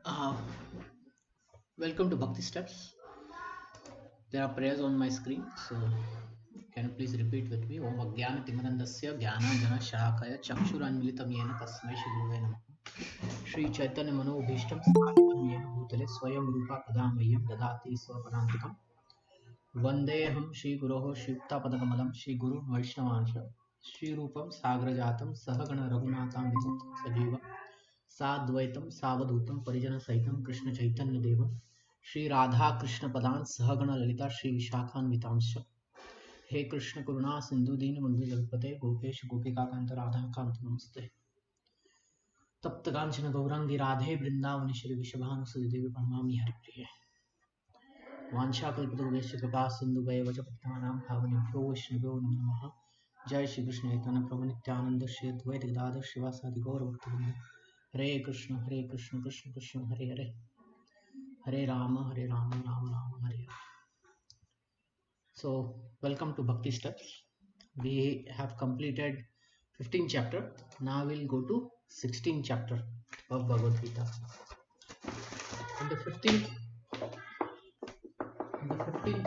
Uh, Welcome to Bhakti Steps. There are prayers on my screen, so can you please repeat with me? Om Ajnana Timirandasya Jnana Shakaya Chakshuranmilitam Yena Tasmai Shri Gurave Namaha Shri Chaitanya Manobhishtam Sthapitam Yena Bhutale Swayam Rupa Kadamayyam Dadati Swapadantikam Vandeham Shri Guroho Shivta Padakamalam Shri Guru Vaishnavansha Shri Rupam Sagrajatam Sahagana Raghunatham Vitam Sajivam साद्वैतम सावधूतम परिजन सहितम कृष्ण चैतन्य देवम श्री राधा कृष्ण पदान सहगण ललिता श्री विशाखान्वितांश हे कृष्ण करुणा सिंधु दीन बंधु जगपते गोपेश गोपिका कांत राधा कांत नमस्ते तप्त कांचन गौरांगी राधे वृंदावनी श्री विशभानुसुति देवी प्रणमामि हरिप्रिये वाञ्छाकल्पतरुभ्यश्च कृपा सिन्धुभैव च पतितानां पावनेभ्यो वैष्णवेभ्यो नमो नमः जय श्री कृष्ण चैतन्य प्रभु नित्यानंद श्री अद्वैत गदाधर श्रीवासादि गौरभक्तवृंद हरे Krishna Krishna Krishna Hare Hare Hare Ram Ram Ram Hare Hare. So welcome to Bhakti Steps. We have completed 15th chapter. Now we'll go to 16th chapter of Bhagavad Gita. In the 15th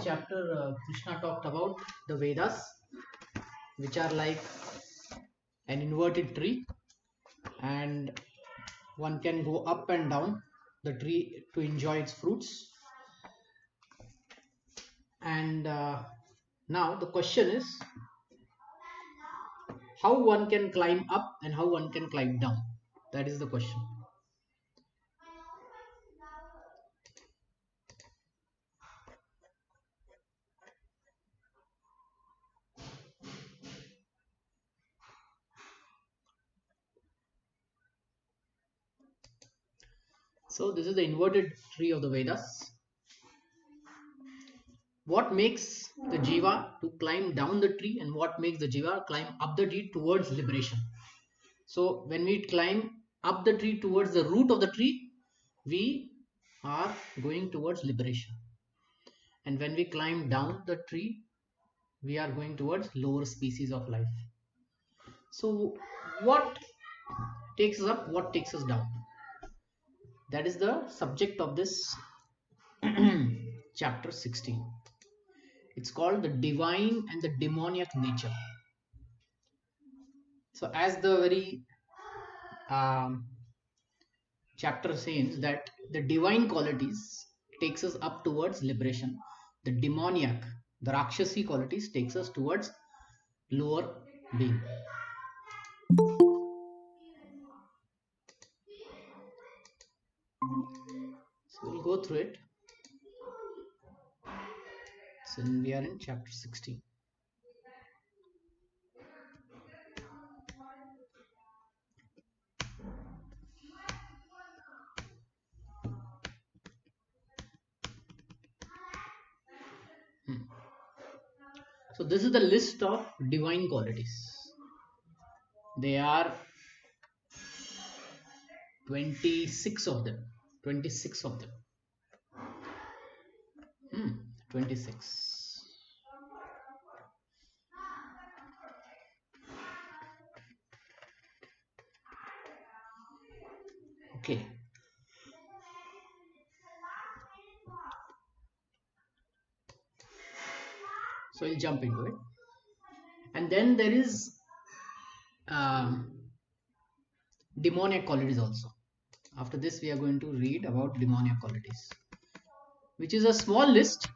chapter, Krishna talked about the Vedas, which are like an inverted tree, and one can go up and down the tree to enjoy its fruits. And now the question is how one can climb up and how one can climb down. That is the question. So this is the inverted tree of the Vedas. What makes the jiva to climb down the tree and what makes the jiva climb up the tree towards liberation? So when we climb up the tree towards the root of the tree, we are going towards liberation. And when we climb down the tree, we are going towards lower species of life. So what takes us up, what takes us down? That is the subject of this chapter 16. It's called the divine and the demoniac nature. So as the very chapter says that the divine qualities takes us up towards liberation. The demoniac, the rakshasi qualities takes us towards lower being. So we'll go through it. So we are in chapter 16. So this is the list of divine qualities. There are 26 of them. 26 of them. 26. Okay. So we'll jump into it. And then there is demoniac qualities also. After this, we are going to read about demoniac qualities, which is a small list.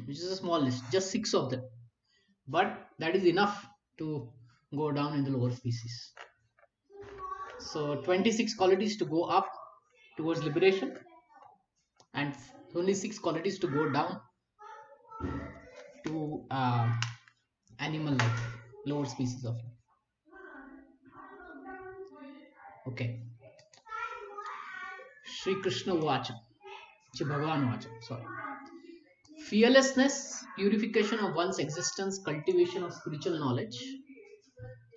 Which is a small list, just 6 of them. But that is enough to go down in the lower species. So 26 qualities to go up towards liberation and only 6 qualities to go down to animal life, lower species of life. Okay. Shri Krishna Vacha. Shri Bhagavan Vacha. Sorry. Fearlessness, purification of one's existence, cultivation of spiritual knowledge,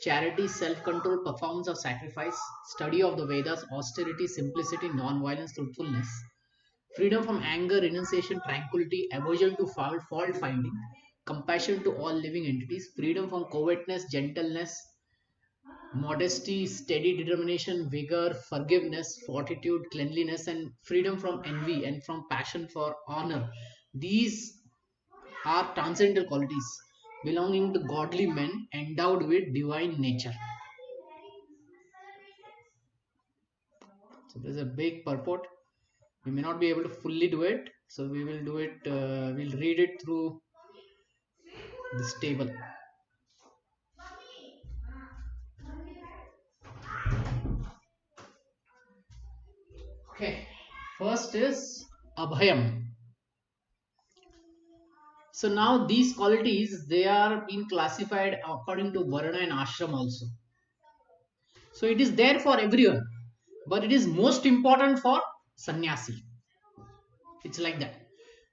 charity, self-control, performance of sacrifice, study of the Vedas, austerity, simplicity, non-violence, truthfulness, freedom from anger, renunciation, tranquility, aversion to fault finding, compassion to all living entities, freedom from covetousness, gentleness, modesty, steady determination, vigor, forgiveness, fortitude, cleanliness, and freedom from envy and from passion for honor. These are transcendental qualities belonging to godly men endowed with divine nature. So there's a big purport. We may not be able to fully do it, so we will do it. We'll read it through this table. Okay, first is abhayam. So now these qualities, they are being classified according to varna and ashram also. So it is there for everyone, but it is most important for sannyasi. It's like that.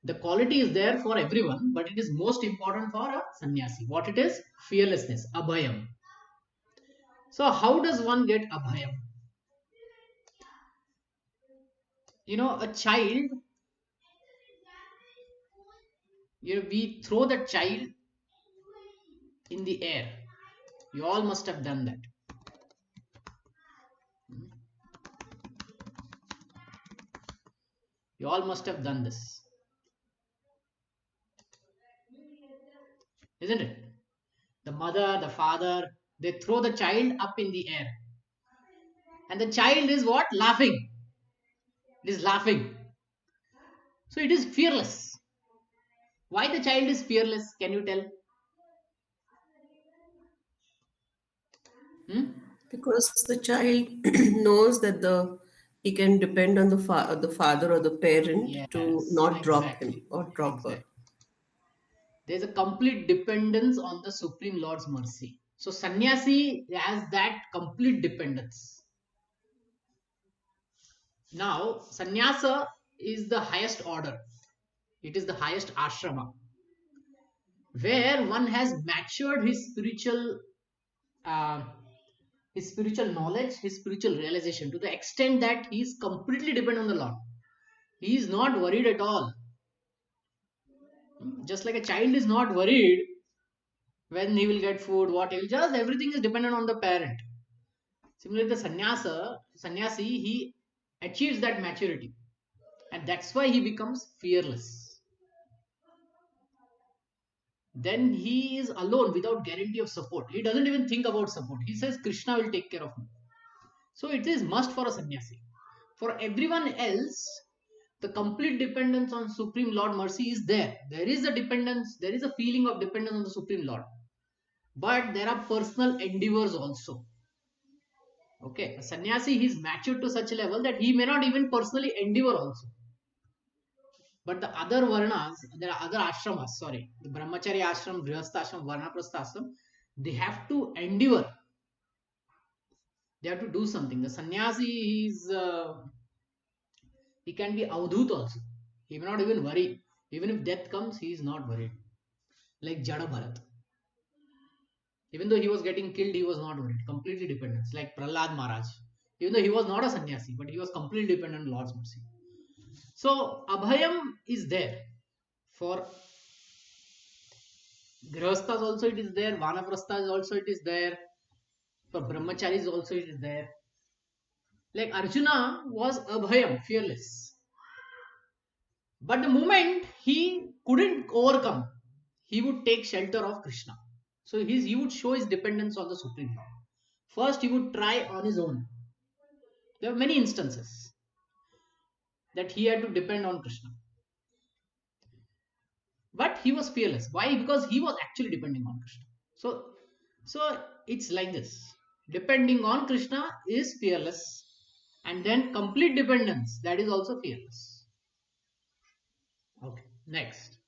The quality is there for everyone, but it is most important for a sannyasi. What it is? Fearlessness, abhayam. So how does one get abhayam? A child, we throw the child in the air. You all must have done that. You all must have done this, isn't it? The mother, the father, they throw the child up in the air. And the child is what? Laughing. It is laughing. So it is fearless. Why the child is fearless? Can you tell? Hmm? Because the child knows that the he can depend on the father or the parent to Yes, not drop him exactly. or drop her. Exactly. There's a complete dependence on the Supreme Lord's mercy. So sannyasi has that complete dependence. Now, sannyasa is the highest order. It is the highest ashrama where one has matured uh, his spiritual knowledge, his spiritual realization to the extent that he is completely dependent on the Lord. He is not worried at all. Just like a child is not worried when he will get food, what he will just everything is dependent on the parent. Similarly, the sannyasi, he achieves that maturity, and that's why he becomes fearless. Then he is alone without guarantee of support. He doesn't even think about support. He says Krishna will take care of me. So it is must for a sannyasi. For everyone else, the complete dependence on Supreme Lord mercy is there. There is a dependence, there is a feeling of dependence on the Supreme Lord. But there are personal endeavors also. Okay, a sannyasi is matured to such a level that he may not even personally endeavor also. But the other varnas, there are other ashramas, sorry, the brahmachari ashram, grihastha ashram, varnaprastha ashram, they have to endeavor. They have to do something. The sannyasi is he can be avdhut also. He may not even worry. Even if death comes, he is not worried. Like Jada Bharat. Even though he was getting killed, he was not worried. Completely dependent. Like Prahlad Maharaj. Even though he was not a sannyasi, but he was completely dependent on Lord's mercy. So Abhayam is there. For Grihasthas also it is there. Vanaprasthas also it is there. For Brahmacharis also it is there. Like Arjuna was Abhayam, fearless. But the moment he couldn't overcome, he would take shelter of Krishna. So he would show his dependence on the Supreme Lord. First, he would try on his own. There are many instances that he had to depend on Krishna. But he was fearless. Why? Because he was actually depending on Krishna. So it's like this. Depending on Krishna is fearless. And then complete dependence, that is also fearless. Okay, next.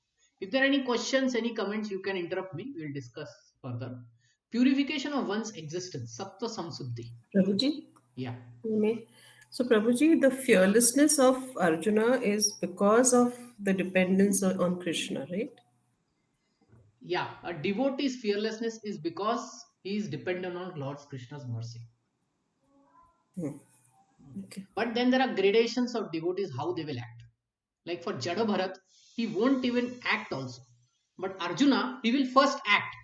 If there are any questions, any comments, you can interrupt me. We'll discuss further. Purification of one's existence, Sattva Samsuddhi. Prabhuji, Yeah. may- so Prabhuji, the fearlessness of Arjuna is because of the dependence on Krishna, right? Yeah. A devotee's fearlessness is because he is dependent on Lord Krishna's mercy. Hmm. Okay. But then there are gradations of devotees, how they will act. Like for Jada Bharat, he won't even act also. But Arjuna, he will first act.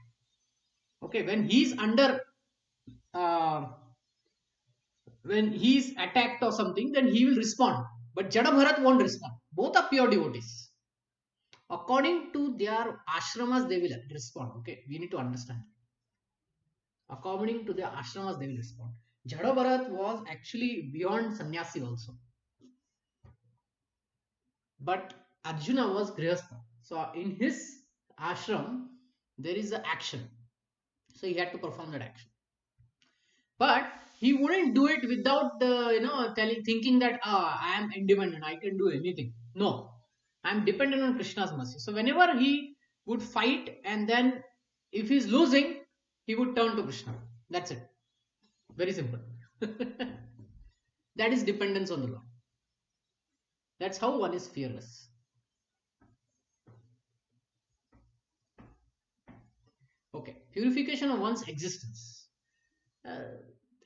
Okay, uh, when he's attacked or something, then he will respond. But Jada Bharat won't respond. Both are pure devotees. According to their ashramas, they will respond. Okay, we need to understand. According to their ashramas, they will respond. Jada Bharat was actually beyond sannyasi also. But Arjuna was grihastha. So in his ashram, there is an action. So he had to perform that action. But he wouldn't do it without thinking that I am independent, I can do anything. No, I am dependent on Krishna's mercy. So whenever he would fight, and then if he's losing, he would turn to Krishna. That's it. Very simple. That is dependence on the Lord. That's how one is fearless. Okay, purification of one's existence. Uh,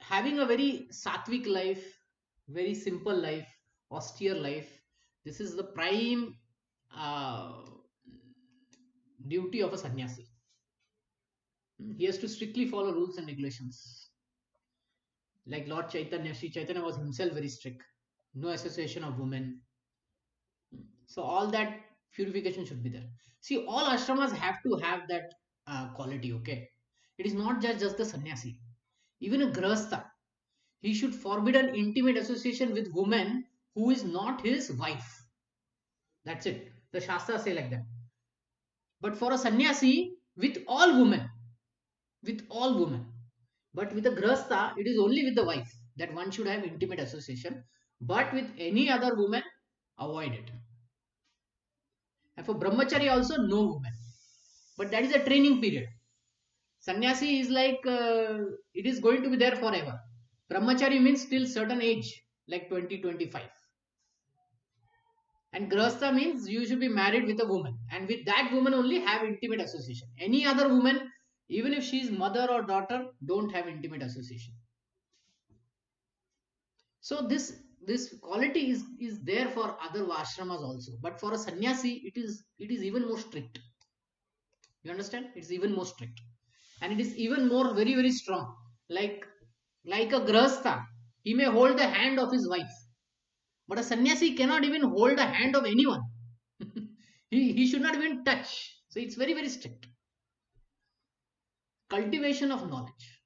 Having a very sattvic life, very simple life, austere life. This is the prime uh, duty of a sannyasi. He has to strictly follow rules and regulations. Like Lord Chaitanya, Sri Chaitanya was himself very strict. No association of women. So all that purification should be there. See, all ashramas have to have that quality. Okay, it is not just the sannyasi. Even a grahastha, he should forbid an intimate association with woman who is not his wife. That's it. The Shastras say like that. But for a sannyasi, with all women. But with a grahastha, it is only with the wife that one should have intimate association. But with any other woman, avoid it. And for brahmachari also, no woman. But that is a training period. Sannyasi is like it is going to be there forever. Brahmachari means till certain age, like 20, 25. And grahastha means you should be married with a woman, and with that woman only have intimate association. Any other woman, even if she is mother or daughter, don't have intimate association. So this quality is there for other ashramas also, but for a sannyasi, it is even more strict. You understand? It's even more strict, and it is even more very strong. Like a grahastha, he may hold the hand of his wife, but a sannyasi cannot even hold the hand of anyone. He should not even touch. So it's very strict. Cultivation of knowledge.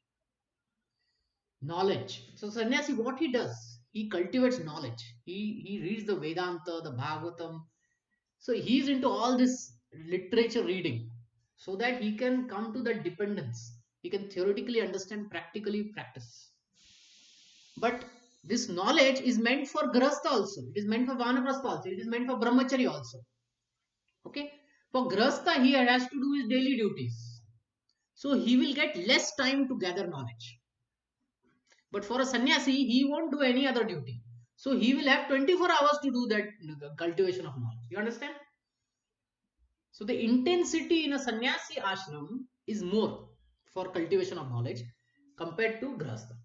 Knowledge. So sannyasi, what he does, he cultivates knowledge. He reads the Vedanta, the Bhagavatam. So he's into all this literature reading, so that he can come to that dependence. He can theoretically understand, practically practice. But this knowledge is meant for grahastha also. It is meant for vanaprastha also. It is meant for brahmachari also. Okay. For grahastha, he has to do his daily duties. So he will get less time to gather knowledge. But for a sannyasi, he won't do any other duty. So he will have 24 hours to do that, the cultivation of knowledge. You understand? So the intensity in a sannyasi ashram is more for cultivation of knowledge compared to grahastha.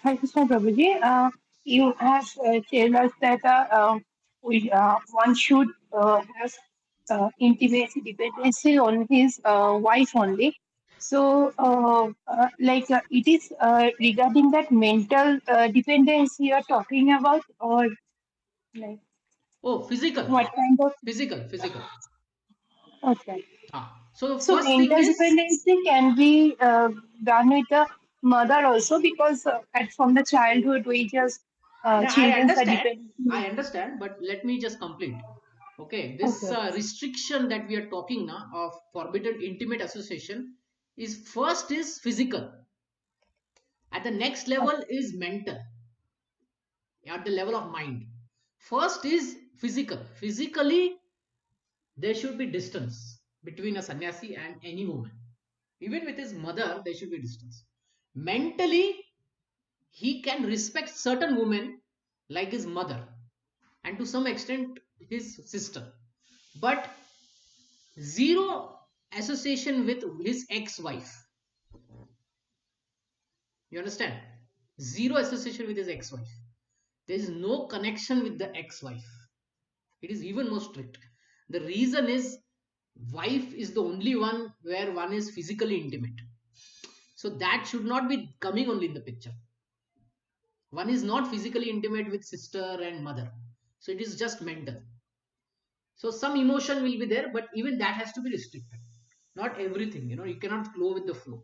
Hi, Krishna Prabhuji. You have told us that one should have intimacy, dependency on his wife only. So, it is regarding that mental dependency you are talking about, or like Oh, physical, what kind of? physical. Okay. So the So, first thing mental is, dependency can be done with the mother also because from the childhood we just yeah, children are dependent. I understand, but let me just complete. Okay, this Okay. restriction that we are talking now of forbidden intimate association is physical. At the next Okay. level is mental. At the level of mind. First is physical. Physically, there should be distance between a sannyasi and any woman. Even with his mother, there should be distance. Mentally, he can respect certain women like his mother, and to some extent his sister, but zero association with his ex-wife. You understand? Zero association with his ex-wife. There is no connection with the ex-wife. It is even more strict. The reason is wife is the only one where one is physically intimate. So that should not be coming only in the picture. One is not physically intimate with sister and mother. So it is just mental. So some emotion will be there, but even that has to be restricted. Not everything, you cannot flow with the flow.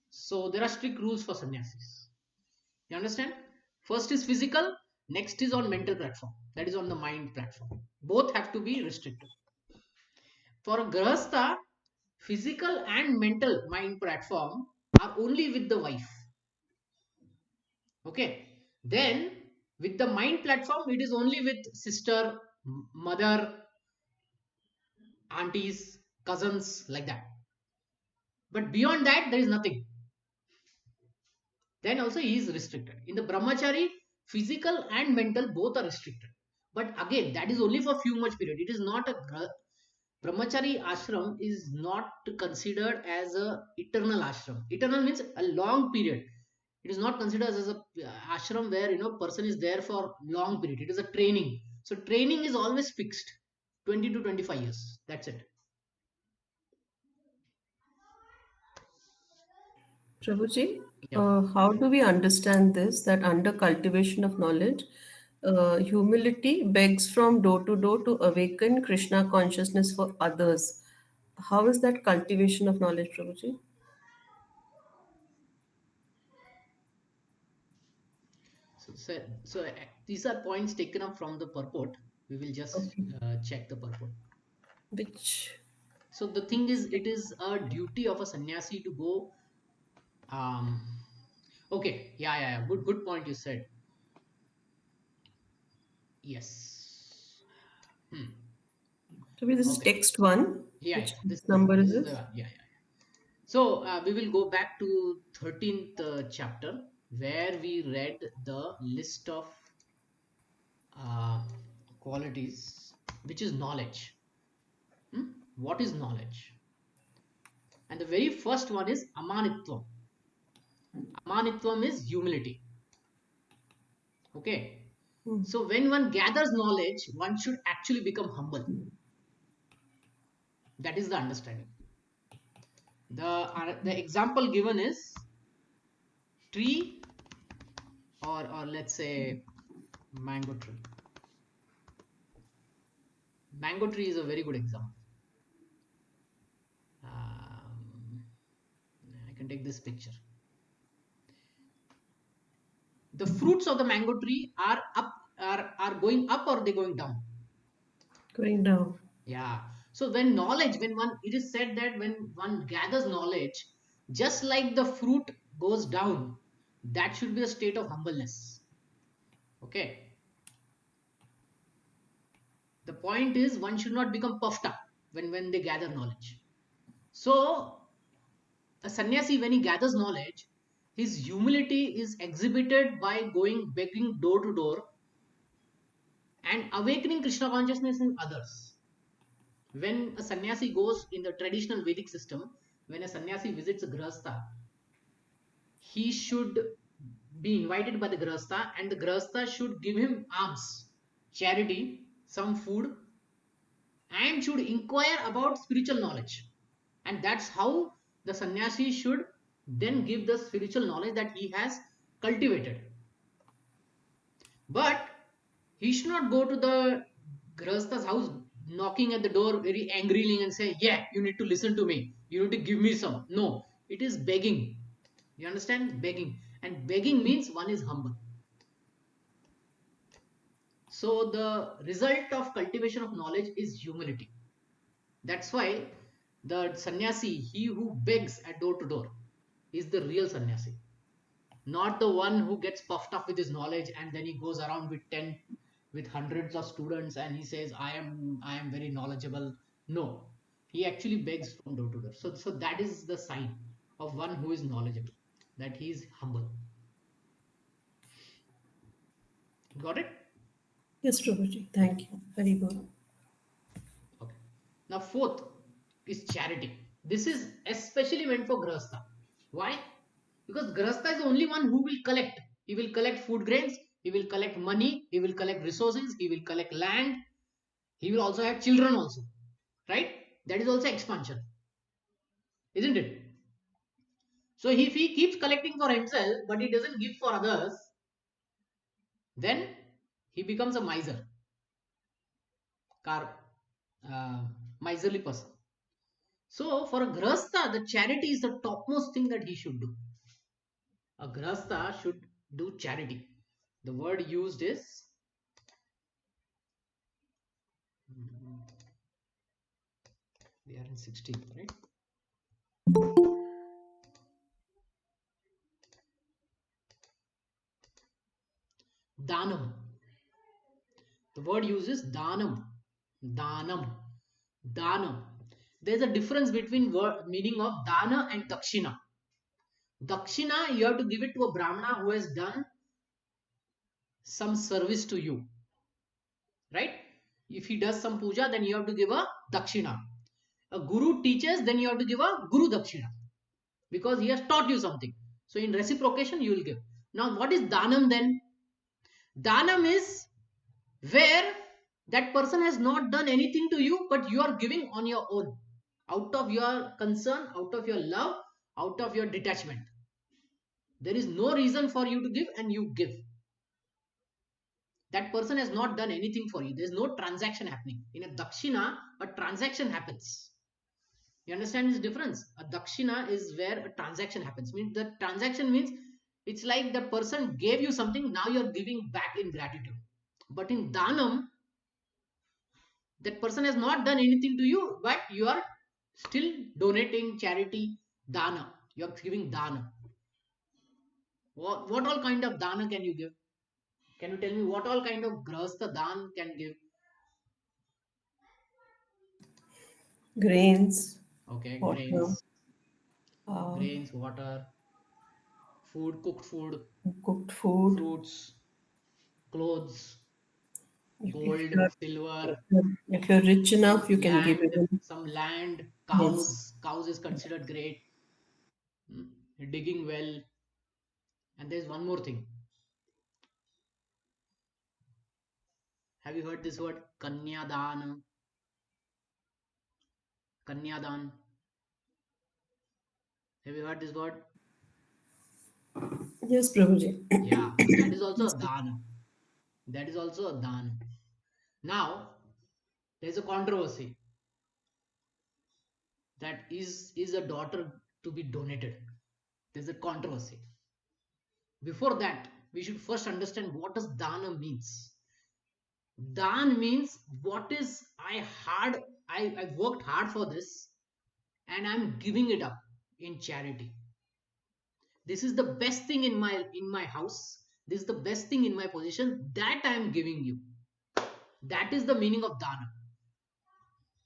So there are strict rules for sannyasis. You understand? First is physical, next is on mental platform. That is on the mind platform. Both have to be restricted. For a grahastha, physical and mental mind platform are only with the wife. Okay. Then with the mind platform, it is only with sister, mother, aunties, cousins, like that. But beyond that, there is nothing. Then also he is restricted. In the brahmachari, physical and mental both are restricted. But again, that is only for few much period. It is not a brahmachari ashram is not considered as a eternal ashram. Eternal means a long period. It is not considered as a ashram where person is there for long period. It is a training. So training is always fixed, 20 to 25 years. That's it. Prabhuji, Yeah. how do we understand this that under cultivation of knowledge, humility begs from door to door to awaken Krishna consciousness for others? How is that cultivation of knowledge, Prabhuji? So these are points taken up from the purport. We will just Okay. check the purport. Which, So the thing is, it is a duty of a sannyasi to go. Um, okay, yeah. Good point you said. Yes. Hmm. Prabhuji, this is Okay. text one. Yeah. Which This number this is is the this? yeah. So we will go back to 13th chapter where we read the list of uh, qualities, which is knowledge. Hmm? What is knowledge? And the very first one is amanitvam. Amanitvam is humility. Okay. Hmm. So when one gathers knowledge, one should actually become humble. That is the understanding. The example given is tree, or let's say mango tree. Mango tree is a very good example. Um, I can take this picture. The fruits of the mango tree are up, are going up, or they going down. Going down. Yeah. So when knowledge, when one, it is said that when one gathers knowledge, just like the fruit goes down, that should be a state of humbleness. Okay. The point is one should not become puffed up when they gather knowledge. So a sannyasi, when he gathers knowledge, his humility is exhibited by going begging door to door and awakening Krishna consciousness in others. When a sannyasi goes in the traditional Vedic system, when a sannyasi visits a grahastha, he should be invited by the grahastha, and the grahastha should give him alms, charity, some food, and should inquire about spiritual knowledge. And that's how the sannyasi should then give the spiritual knowledge that he has cultivated. But he should not go to the grahastha's house knocking at the door very angrily and say, yeah, you need to listen to me, you need to give me some. No, it is begging. You understand? Begging. And begging means one is humble. So the result of cultivation of knowledge is humility. That's why the sannyasi, he who begs at door to door, is the real sannyasi. Not the one who gets puffed up with his knowledge and then he goes around with 10, with hundreds of students, and he says, I am very knowledgeable. No, he actually begs from door to door. So that is the sign of one who is knowledgeable, that he is humble. Got it? Yes, Prabhuji. Thank you. Very good. Okay. Now, fourth is charity. This is especially meant for Grahastha. Why? Because Grahastha is the only one who will collect. He will collect food grains, He will collect money, he will collect resources, he will collect land, he will also have children also, right? That is also expansion, isn't it? So if he keeps collecting for himself but he doesn't give for others, then he becomes a car miserly person. So for a grahastha, the charity is the topmost thing that he should do. A grahastha should do charity. The word used is we are in 16th, right? Danam. The word used is danam. Danam. Danam. There's a difference between word meaning of dana and dakshina. Dakshina, you have to give it to a brahmana who has done some service to you, right? If he does some puja, then you have to give a dakshina. A guru teaches, then you have to give a guru dakshina because he has taught you something. So in reciprocation, you will give. Now, what is danam then? Danam is where that person has not done anything to you, but you are giving on your own, out of your concern, out of your love, out of your detachment. There is no reason for you to give, and you give. That person has not done anything for you. There is no transaction happening. In a dakshina, a transaction happens. You understand this difference? A dakshina is where a transaction happens. Means the transaction means it's like the person gave you something, now you're giving back in gratitude. But in danam, that person has not done anything to you, but you are still donating charity, dana. You are giving dana. What all kind of dana can you give? Can you tell me what all kind of grahastha dan can give? Grains, Okay, water, uh, grains, water, food, cooked food, cooked food. fruits, clothes, If gold, you're silver, if you're rich enough, you can give land, even. some land, Yes. cows. Cows is considered great. Digging well. And there's one more thing. Have you heard this word Kanyadan? Kanyadan. Have you heard this word? Yes, Prabhuji. Yeah, that is also a dan. That is also a dan. Now, there's a controversy that is a daughter to be donated. There's a controversy. Before that, we should first understand what does dana means. Dan means what is I worked hard for this and I'm giving it up in charity. This is the best thing in my house. This is the best thing in my position that I am giving you. That is the meaning of dana.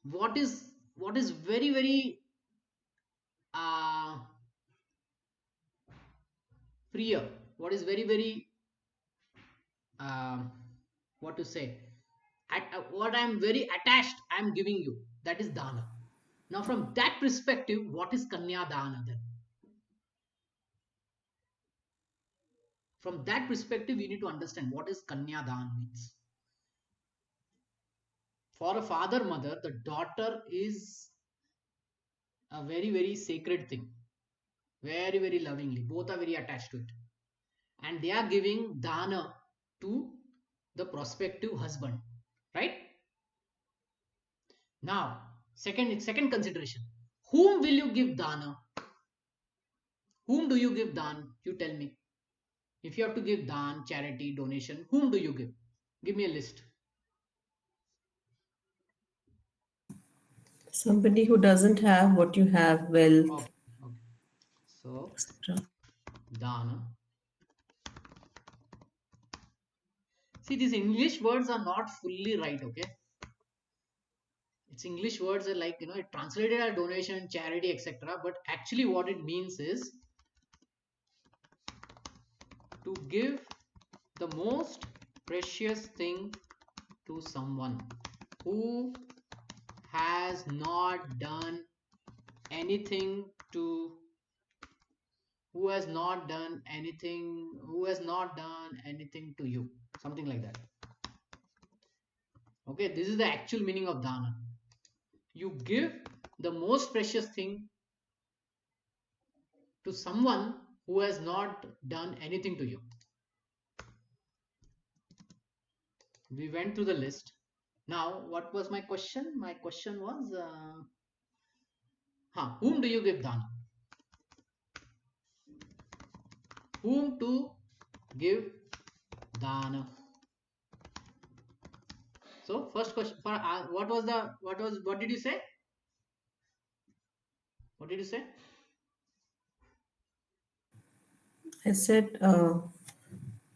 What is very very uh priya, what is very very um what to say, what I am very attached, I am giving you, that is dana. Now from that perspective, what is kanya dana then? From that perspective, we need to understand what is kanya dana means. For a father mother, the daughter is a very very sacred thing, very very lovingly, both are very attached to it, and they are giving dana to the prospective husband, right? Now, second consideration, whom will you give dana? Whom do you give dan? You tell me. If you have to give dan, charity, donation, whom do you give? Give me a list. Somebody who doesn't have what you have, wealth, Okay, okay. So etc. dana. See, these English words are not fully right, okay? It's English words are like, it translated as donation, charity, etc. But actually, what it means is to give the most precious thing to someone who has not done anything to who has not done anything, to you, something like that. Okay, this is the actual meaning of dana. You give the most precious thing to someone who has not done anything to you. We went through the list. Now, what was my question? My question was, whom do you give dana? Whom to give dana? So, first question for what did you say? What did you say? I said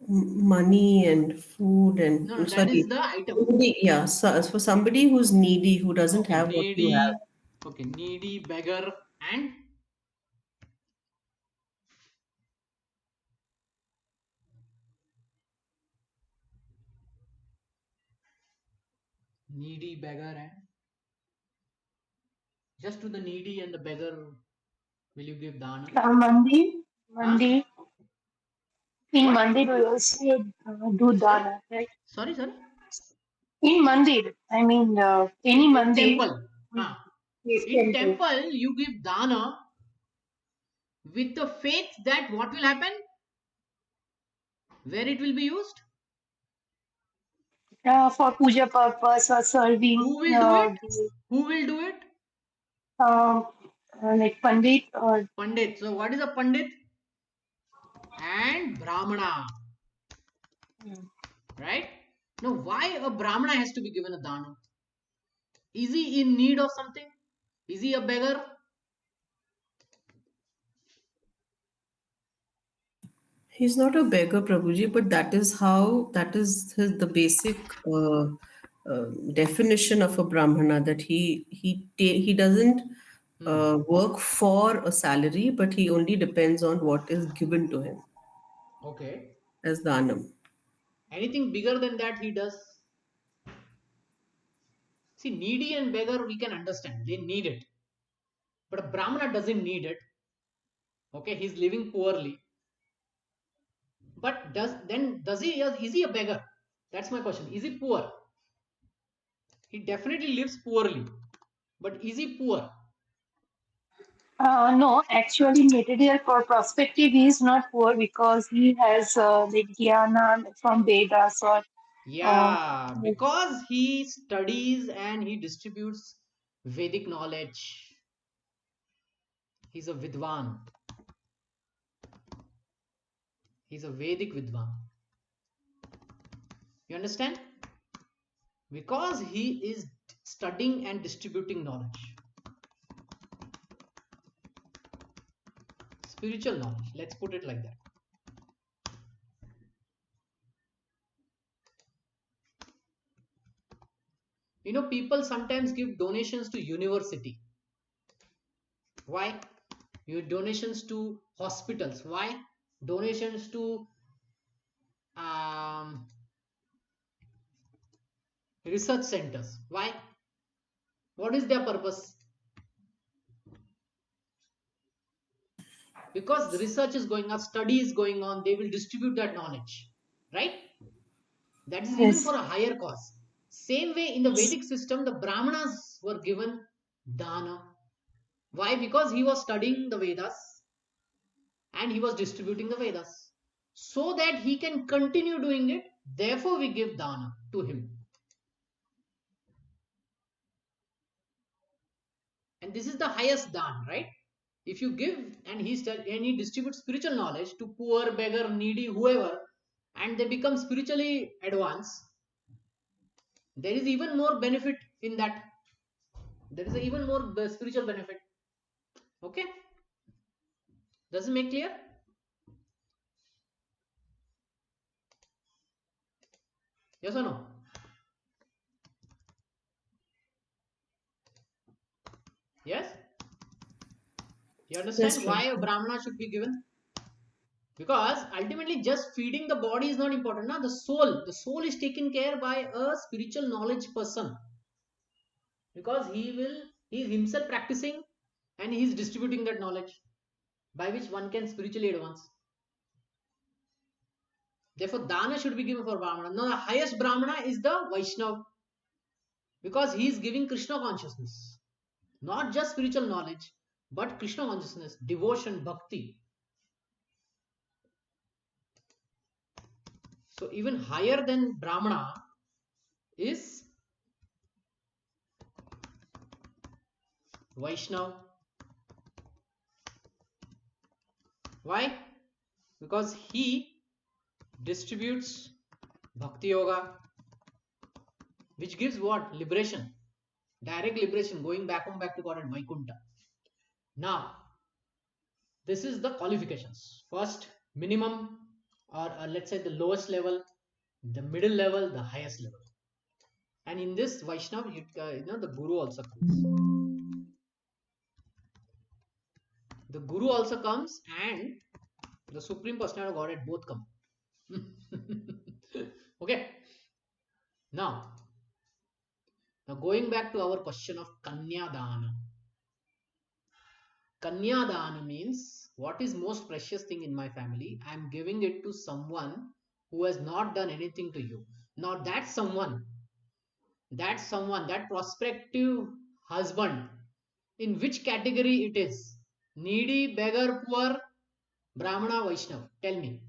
money and food and No, that is sorry, the item. yeah. So, for somebody who's needy, who doesn't Okay, have what you have. needy. Okay, needy, beggar, and needy, beggar, and just to the needy and the beggar will you give dana? Mandir, Huh? Mandir. In What? Mandir, we also do Sorry? dana, right? Sorry. In Mandir, I mean, any In Mandir, temple. we Huh? give In temple. temple, you give dana with the faith that what will happen? Where it will be used? For puja purpose or serving Who will do it? the Who will do it? um, like Pandit or Pandit. So, what is a Pandit? And Brahmana. Right? Now, why a Brahmana has to be given a dana? Is he in need of something? Is he a beggar? He's not a beggar, Prabhuji, but that is the basic definition of a Brahmana, that he doesn't Hmm. work for a salary, but he only depends on what is given to him Okay. as dhanam. Anything bigger than that he does. See, needy and beggar we can understand. They need it. But a Brahmana doesn't need it. Okay, he's living poorly. But does he is he a beggar? That's my question. Is he poor? He definitely lives poorly. But is he poor? no, actually, material for perspective he is not poor because he has like jnana from Vedas or uh, Yeah, because he studies and he distributes Vedic knowledge. He's a Vidwan. He's a Vedic Vidwan. You understand? Because he is studying and distributing knowledge. Spiritual knowledge. Let's put it like that. You know, people sometimes give donations to university. Why? Your donations to hospitals. Why? Donations to um, research centers. Why? What is their purpose? Because the research is going on, study is going on, they will distribute that knowledge. Right? That is even yes, for a higher cause. Same way in the Vedic system, the Brahmanas were given dana. Why? Because he was studying the Vedas and he was distributing the Vedas. So that he can continue doing it, therefore we give dana to him. And this is the highest dan, right? If you give and he distributes spiritual knowledge to poor, beggar, needy, whoever, and they become spiritually advanced, there is even more benefit in that. There is even more spiritual benefit. Okay? Does it make clear? Yes or no? Yes? You Yes, understand why a Prabhuji. Brahmana should be given? Because ultimately just feeding the body is not important. Now the soul is taken care by a spiritual knowledge person, because he is himself practicing and he is distributing that knowledge. by which one can spiritually advance. Therefore, dana should be given for Brahmana. Now, the highest Brahmana is the Vaishnava, because he is giving Krishna consciousness, not just spiritual knowledge, but Krishna consciousness, devotion, bhakti. So, even higher than Brahmana is Vaishnava. Why? Because he distributes Bhakti Yoga, which gives what? Liberation. Direct liberation, going back home, back to God and Vaikuntha. Now, this is the qualifications. First, minimum, or let's say the lowest level, the middle level, the highest level. And in this Vaishnava, the Guru also comes. The Guru also comes, and the Supreme Personality of Godhead both come. Okay. Now, going back to our question of Kanyadana. Kanyadana means what is most precious thing in my family? I am giving it to someone who has not done anything to you. Now that someone, that prospective husband, in which category it is? Needy, beggar, poor, Brahmana, Vaishnava. Tell me.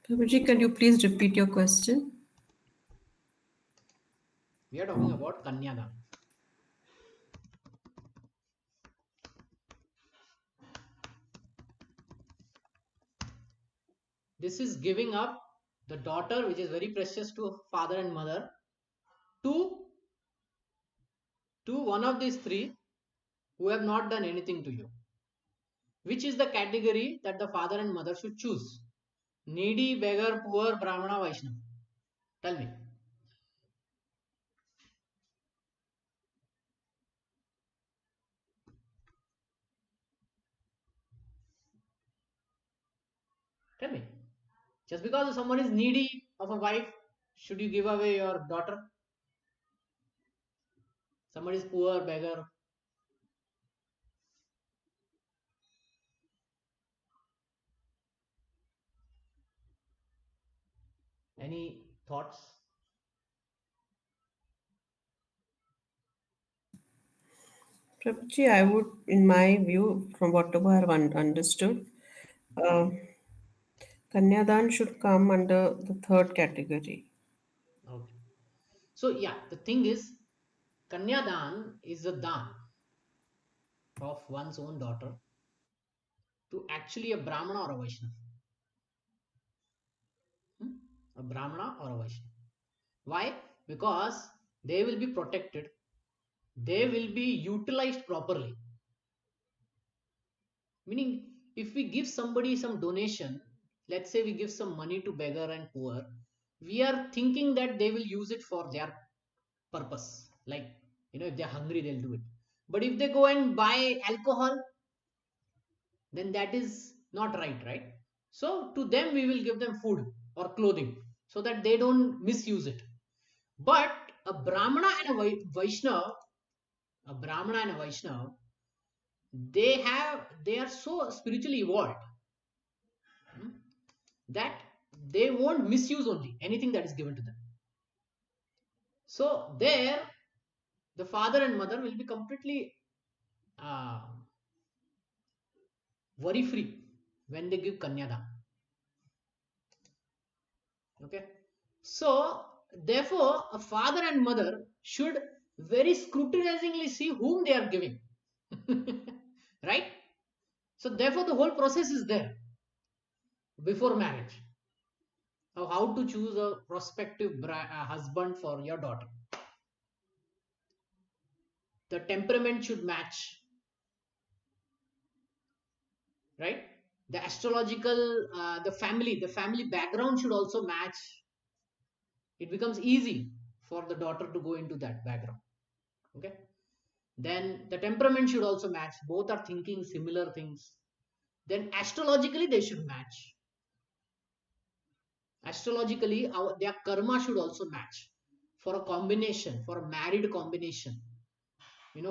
Prabhuji, can you please repeat your question? We are talking about Kanyadana. This is giving up the daughter, which is very precious to father and mother, to one of these three who have not done anything to you. Which is the category that the father and mother should choose? Needy, beggar, poor, Brahmana, Vaishnava. Tell me. Tell me. Just because someone is needy of a wife, should you give away your daughter? Somebody is poor, beggar. Any thoughts? Prabhuji, I would, in my view, from whatever I have understood, uh, Kanyadan should come under the third category. Okay. So yeah, the thing is, Kanyadan is a dan of one's own daughter to actually a Brahmana or a Vaishnava. A Brahmana or a Vaishnava. Why? Because they will be protected, they will be utilized properly. Meaning, if we give somebody some donation, let's say we give some money to beggar and poor, we are thinking that they will use it for their purpose. Like, if they're hungry, they'll do it. But if they go and buy alcohol, then that is not right, right? So, to them, we will give them food or clothing so that they don't misuse it. But a Brahmana and a Vaishnava, a Brahmana and a Vaishnava, they are so spiritually evolved, hmm, that they won't misuse only anything that is given to them. So there, the father and mother will be completely uh, worry free when they give Kanyada. Okay. So therefore, a father and mother should very scrutinizingly see whom they are giving. Right? So therefore, the whole process is there before marriage. How to choose a prospective husband for your daughter. The temperament should match, right? The astrological, the family background should also match. It becomes easy for the daughter to go into that background. Okay. Then the temperament should also match. Both are thinking similar things. Then astrologically they should match. Astrologically, their karma should also match. for a combination, for a married combination,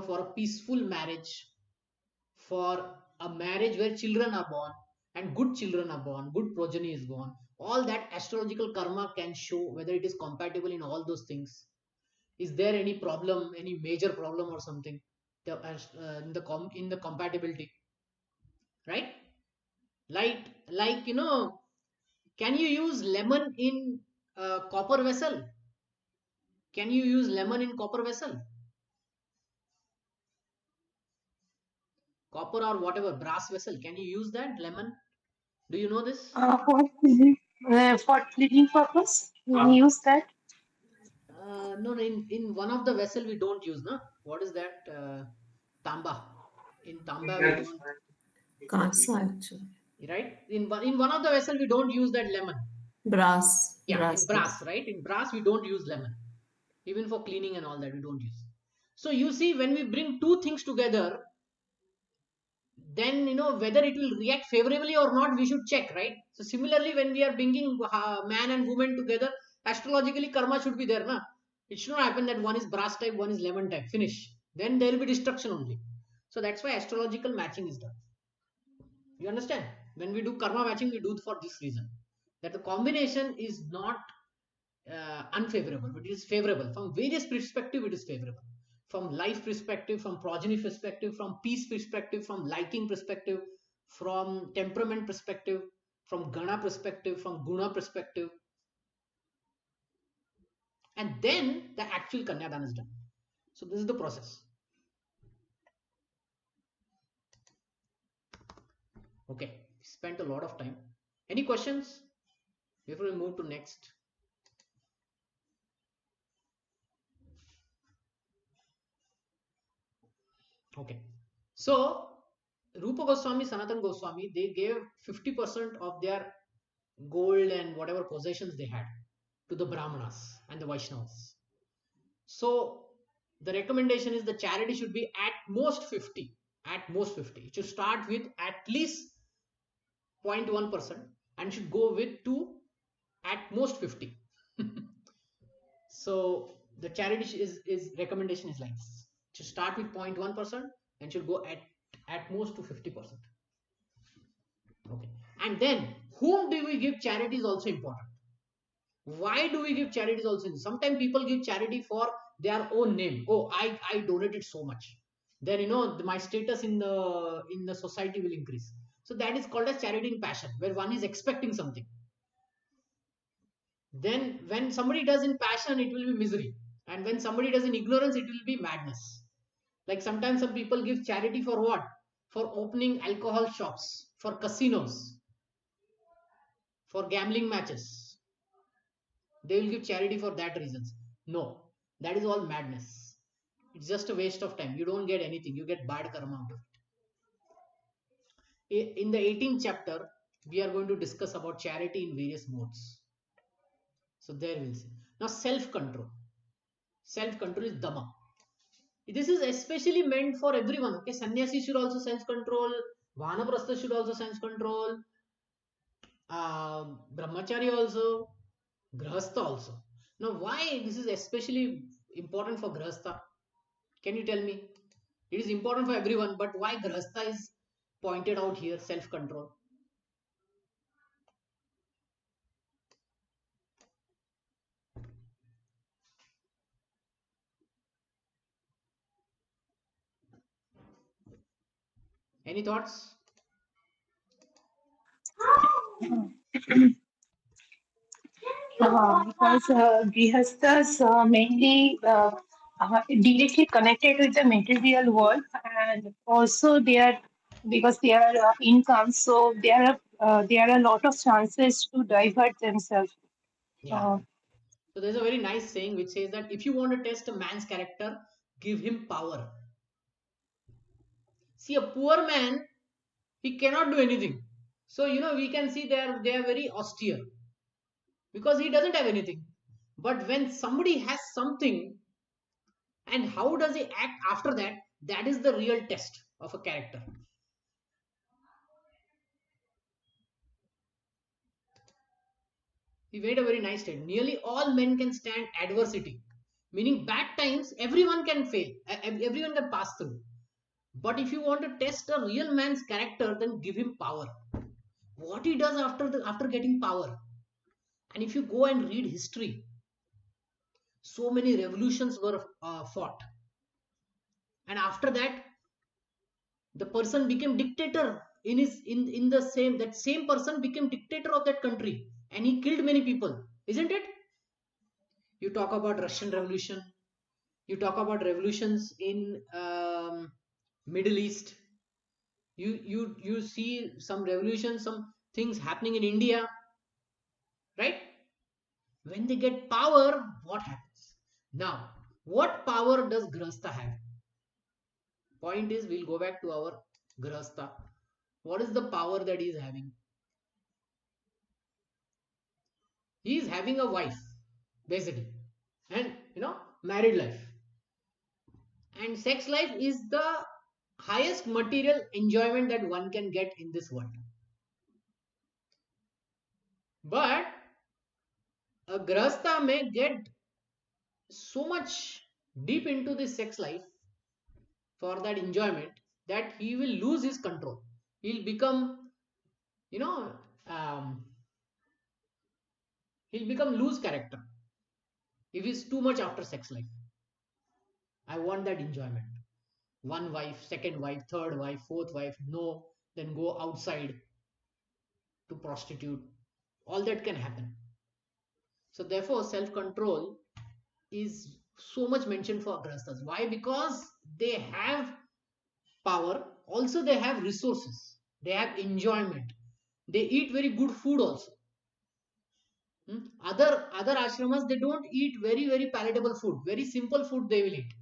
for a peaceful marriage, for a marriage where children are born and good children are born, good progeny is born, all that astrological karma can show whether it is compatible in all those things. Is there any problem, any major problem or something in the compatibility, right? Like can you use lemon in copper vessel? Can you use lemon in copper vessel? Copper or whatever brass vessel, can you use that lemon? Do you know this? For cleaning purpose, we use that. No, no, in one of the vessel we don't use, no. What is that? Tamba. In tamba we don't, Kasa actually. right? In one of the vessel we don't use that lemon. Brass. Yeah, in Brass. brass, right? In brass we don't use lemon. Even for cleaning and all that we don't use. So you see, when we bring two things together, then whether it will react favorably or not, we should check, right? So similarly, when we are bringing man and woman together, astrologically karma should be there, na. It should not happen that one is brass type, one is lemon type, finish, then there will be destruction only. So that's why astrological matching is done. You understand? When we do karma matching, we do it for this reason, that the combination is not unfavorable, but it is favorable from various perspective. It is favorable from life perspective, from progeny perspective, from peace perspective, from liking perspective, from temperament perspective, from gana perspective, from guna perspective, and then the actual kanyadan is done. So this is the process. Okay, spent a lot of time. Any questions before we move to next? Okay, so Rupa Goswami, Sanatan Goswami, they gave 50% of their gold and whatever possessions they had to the Brahmanas and the Vaishnavas. So the recommendation is the charity should be at most 50. At most 50. It should start with at least 0.1% and should go with to at most 50. So the charity is recommendation is like this. It should start with 0.1% and should go at most to 50%. Okay. And then whom do we give charity is also important. Why do we give charities also? Sometimes people give charity for their own name. Oh, I donated so much, then my status in the society will increase. So that is called as charity in passion, where one is expecting something. Then when somebody does in passion, it will be misery, and when somebody does in ignorance, it will be madness. Like sometimes some people give charity for what? For opening alcohol shops, for casinos, for gambling matches. They will give charity for that reasons. No, that is all madness. It's just a waste of time. You don't get anything. You get bad karma out of it. In the 18th chapter, we are going to discuss about charity in various modes. So there we'll see. Now self-control. Self-control is dhamma. This is especially meant for everyone. Okay, sannyasi should also self-control. Vanaprastha should also self-control. Brahmachari also. Grahastha also. Now, why this is especially important for Grahastha? Can you tell me? It is important for everyone, but why Grahastha is pointed out here? Self control. Any thoughts? Because grihasthas mainly directly connected with the material world, and also they are because they are income, so there are a lot of chances to divert themselves. Yeah. Uh, So there's a very nice saying which says that if you want to test a man's character, give him power. See, a poor man, he cannot do anything. So we can see they are very austere because he doesn't have anything. But when somebody has something, and how does he act after that, that is the real test of a character. He made a very nice statement. Nearly all men can stand adversity. Meaning bad times, everyone can fail, everyone can pass through. But if you want to test a real man's character, then give him power. What he does after getting power. And if you go and read history, so many revolutions were fought, and after that the person became dictator in the same, that same person became dictator of that country, and he killed many people, isn't it? You talk about Russian revolution, you talk about revolutions in Middle East, you see some revolutions, some things happening in India, right? When they get power, what happens? Now, what power does Grasta have? Point is, we'll go back to our Grasta. What is the power that he is having? He is having a wife, basically, and married life. And sex life is the highest material enjoyment that one can get in this world. But a Grasta may get so much deep into this sex life for that enjoyment that he will lose his control. He'll become, you know, um, he'll become loose character if he's too much after sex life. I want that enjoyment. One wife, second wife, third wife, fourth wife, no, then go outside to prostitute. All that can happen. So therefore, self-control is so much mentioned for Grahasthas. Why? Because they have power, also they have resources, they have enjoyment, they eat very good food also. Other ashramas, they don't eat very palatable food, very simple food they will eat.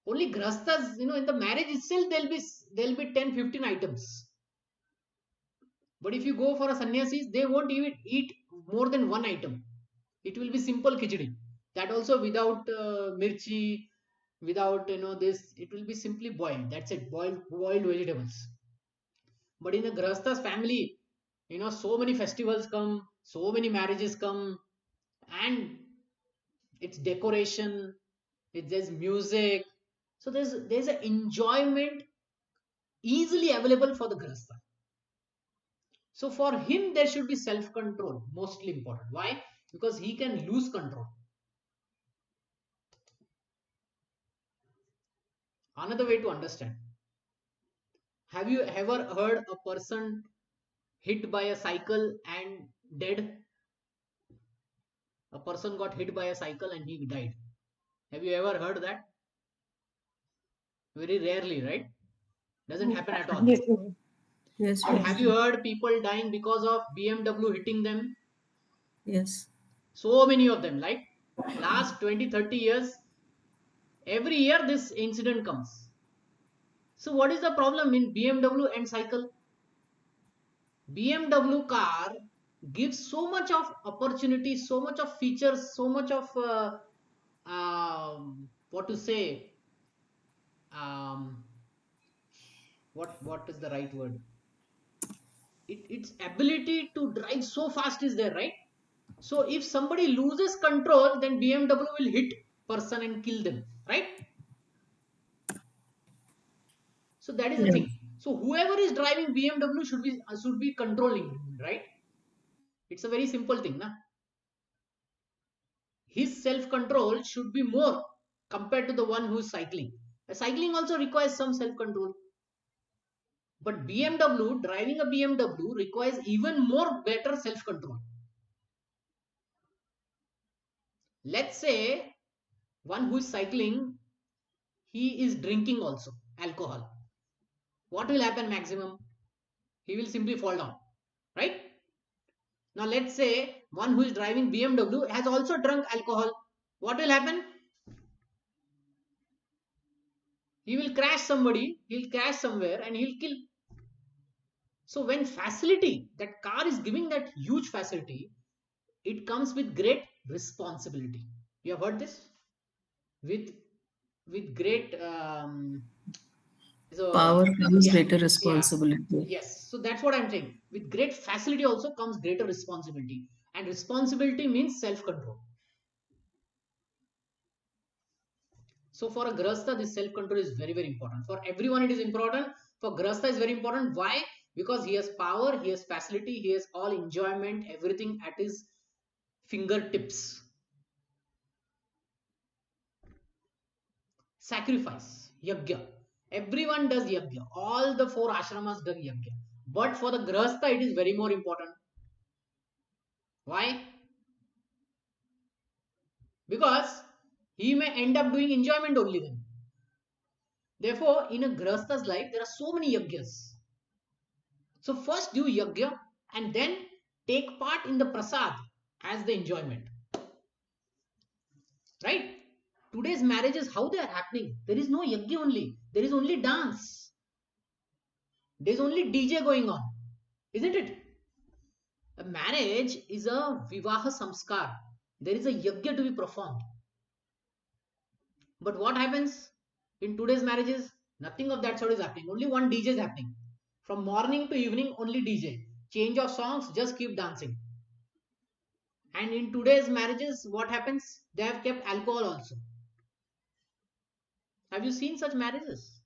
Only Grahasthas, in the marriage itself, there'll be 10-15 items. But if you go for a sannyasis, they won't even eat more than one item. It will be simple khichdi. That also without mirchi, without this. It will be simply boiled. That's it. Boiled vegetables. But in a Grahastha's family, so many festivals come, so many marriages come, and it's decoration. There's music. So there's an enjoyment easily available for the Grahastha. So for him, there should be self-control, mostly important. Why? Because he can lose control. Another way to understand. Have you ever heard a person hit by a cycle and dead? A person got hit by a cycle and he died. Have you ever heard that? Very rarely, right? Doesn't happen at all. Yes. Yes, But have yes, you heard people dying because of BMW hitting them? yes. So many of them, like last 20-30 years, every year this incident comes. So what is the problem in BMW and cycle? BMW car gives so much of opportunity, so much of features, so much of what to say, um, what is the right word? Its ability to drive so fast is there, right? So if somebody loses control, then BMW will hit person and kill them, right? So that is the Yeah. thing. So whoever is driving BMW should be controlling, right? It's a very simple thing, na? His self control should be more compared to the one who is cycling. Cycling also requires some self control, but BMW, driving a BMW requires even more better self control. Let's say one who is cycling, he is drinking also alcohol. What will happen maximum? He will simply fall down, right? Now let's say one who is driving BMW has also drunk alcohol. What will happen? He will crash somebody, he'll crash somewhere and he'll kill. So when facility, that car is giving that huge facility, it comes with great responsibility. You have heard this? With great so Power comes yeah, greater yeah, responsibility. yes. So that's what I'm saying. With great facility also comes greater responsibility. And responsibility means self-control. So for a grahastha, this self-control is very, very important. For everyone, it is important. For grahastha, is very important. Why? Because he has power, he has facility, he has all enjoyment, everything at his fingertips. Sacrifice, yajna. Everyone does yajna. All the four ashramas do yajna. But for the grahastha, it is very more important. Why? Because he may end up doing enjoyment only then. Therefore, in a grahastha's life, there are so many yajnas. So first do yajna and then take part in the prasad as the enjoyment. Right? Today's marriages, how they are happening? There is no yajna only. There is only dance. There is only DJ going on. Isn't it? A marriage is a vivaha samskar. There is a yajna to be performed. But what happens in today's marriages? Nothing of that sort is happening. Only one DJ is happening. From morning to evening, only DJ. Change of songs, just keep dancing. And in today's marriages, what happens? They have kept alcohol also. Have you seen such marriages?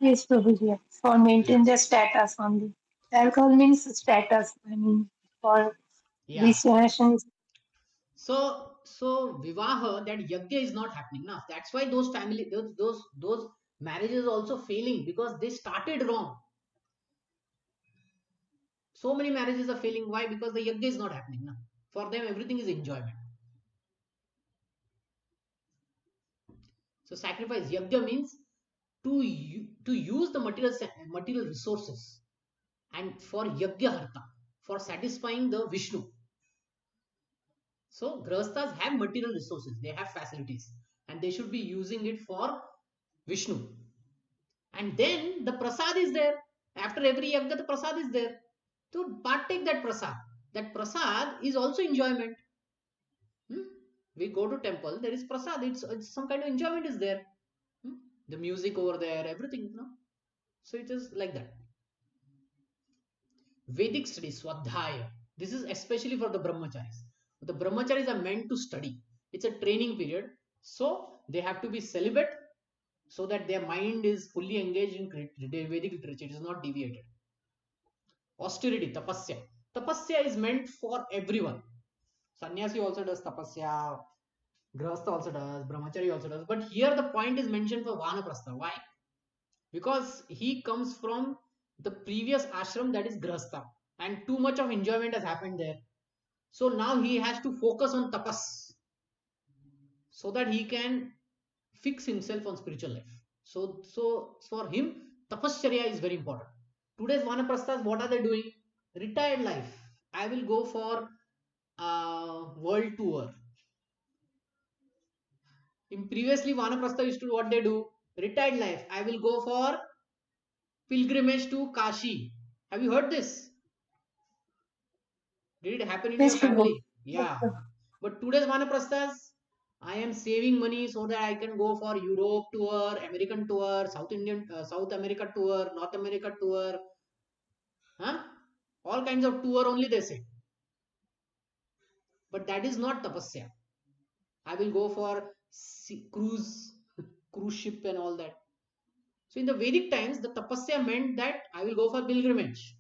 Yes, Prabhuji. For maintain Yes. their status only. Alcohol means status. I mean, for Yeah. this generation, So vivaha, that yajna is not happening now. That's why those family, those marriages also failing because they started wrong. So many marriages are failing. Why? Because the yajna is not happening now. For them, everything is enjoyment. So sacrifice yajna means to use the material resources and for yajna harta, for satisfying the Vishnu. So grahasthas have material resources, they have facilities, and they should be using it for Vishnu. And then the prasad is there. After every yajna, the prasad is there. To partake that prasad. That prasad is also enjoyment. Hmm? We go to temple, there is prasad. It's some kind of enjoyment is there. Hmm? The music over there, everything. You know? So it is like that. Vedic study, Swadhyaya. This is especially for the brahmacharis. The brahmacharis are meant to study. It's a training period. So they have to be celibate so that their mind is fully engaged in Vedic literature. It is not deviated. Austerity, tapasya. Tapasya is meant for everyone. Sannyasi also does tapasya. Grahastha also does. Brahmachari also does. But here the point is mentioned for Vanaprastha. Why? Because he comes from the previous ashram, that is Grahastha, and too much of enjoyment has happened there. So now he has to focus on tapas so that he can fix himself on spiritual life. So for him, tapasya is very important. Today's Vanaprasthas, what are they doing? Retired life. I will go for world tour. In previously, Vanaprastha used to do what they do. Retired life. I will go for pilgrimage to Kashi. Have you heard this? Did it happen in your yes, Prabhu. family? Yeah. But today's Vanaprasthas, I am saving money so that I can go for Europe tour, American tour, South America tour, North America tour, huh? All kinds of tour only they say. But that is not tapasya. I will go for cruise ship and all that. So in the Vedic times, the tapasya meant that I will go for pilgrimage.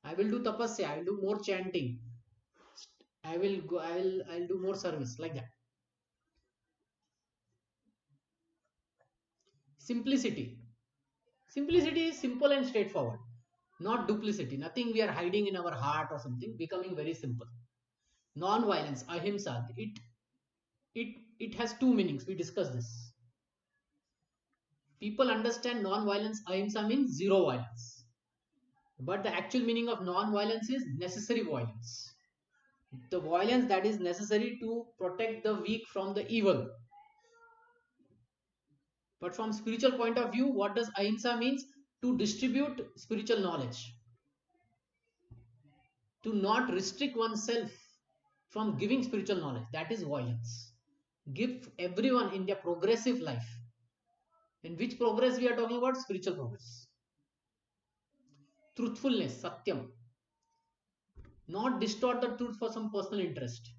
I will do tapasya. I will do more chanting. I will go. I'll do more service like that. Simplicity. Simplicity is simple and straightforward, not duplicity. Nothing we are hiding in our heart or something. Becoming very simple. Non-violence, ahimsa. It has two meanings. We discussed this. People understand non-violence. Ahimsa means zero violence, but the actual meaning of non-violence is necessary violence. The violence that is necessary to protect the weak from the evil. But from spiritual point of view, what does ahimsa means? To distribute spiritual knowledge, to not restrict oneself from giving spiritual knowledge. That is violence. Give everyone in their progressive life. In which progress we are talking about? Spiritual progress. Truthfulness, satyam. Not distort the truth for some personal interest.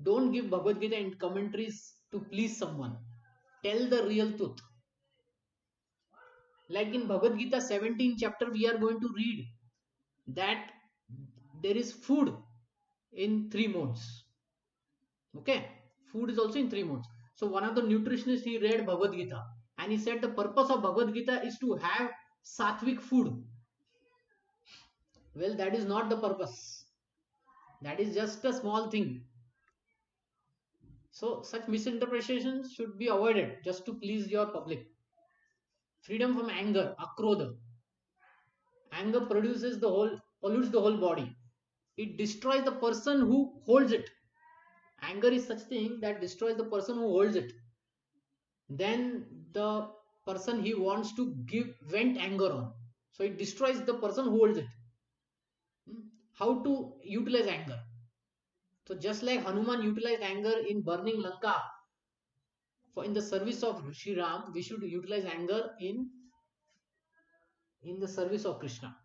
Don't give Bhagavad Gita in commentaries to please someone. Tell the real truth. Like in Bhagavad Gita 17 chapter, we are going to read that there is food in three modes. Okay, food is also in three modes. So one of the nutritionists, he read Bhagavad Gita and he said the purpose of Bhagavad Gita is to have sattvic food. Well, that is not the purpose. That is just a small thing. So such misinterpretations should be avoided just to please your public. Freedom from anger, akrodha. Anger pollutes the whole body. It destroys the person who holds it. Anger is such thing that destroys the person who holds it. Then the person he wants to give vent anger on. So it destroys the person who holds it. How to utilize anger? So just like Hanuman utilized anger in burning Lanka for in the service of Sri Ram, we should utilize anger in the service of Krishna.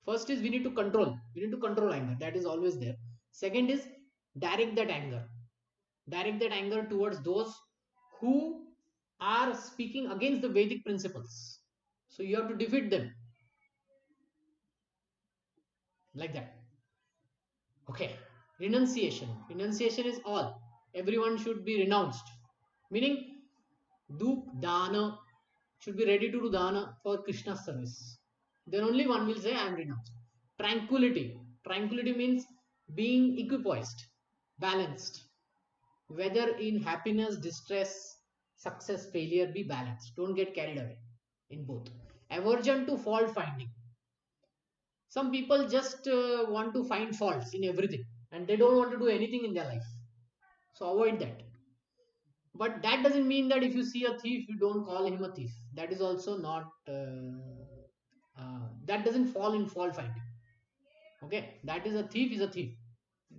First is we need to control. We need to control anger. That is always there. Second is direct that anger. Direct that anger towards those who are speaking against the Vedic principles. So you have to defeat them. Like that. Okay. Renunciation. Renunciation is all. Everyone should be renounced. Meaning, do dana, should be ready to do dana for Krishna's service. Then only one will say, I am renounced. Tranquility. Tranquility means being equipoised, balanced. Whether in happiness, distress, success, failure, be balanced. Don't get carried away in both. Aversion to fault finding. Some people just want to find faults in everything and they don't want to do anything in their life. So avoid that. But that doesn't mean that if you see a thief, you don't call him a thief. That is also not, that doesn't fall in fault finding. Okay, that is a thief is a thief.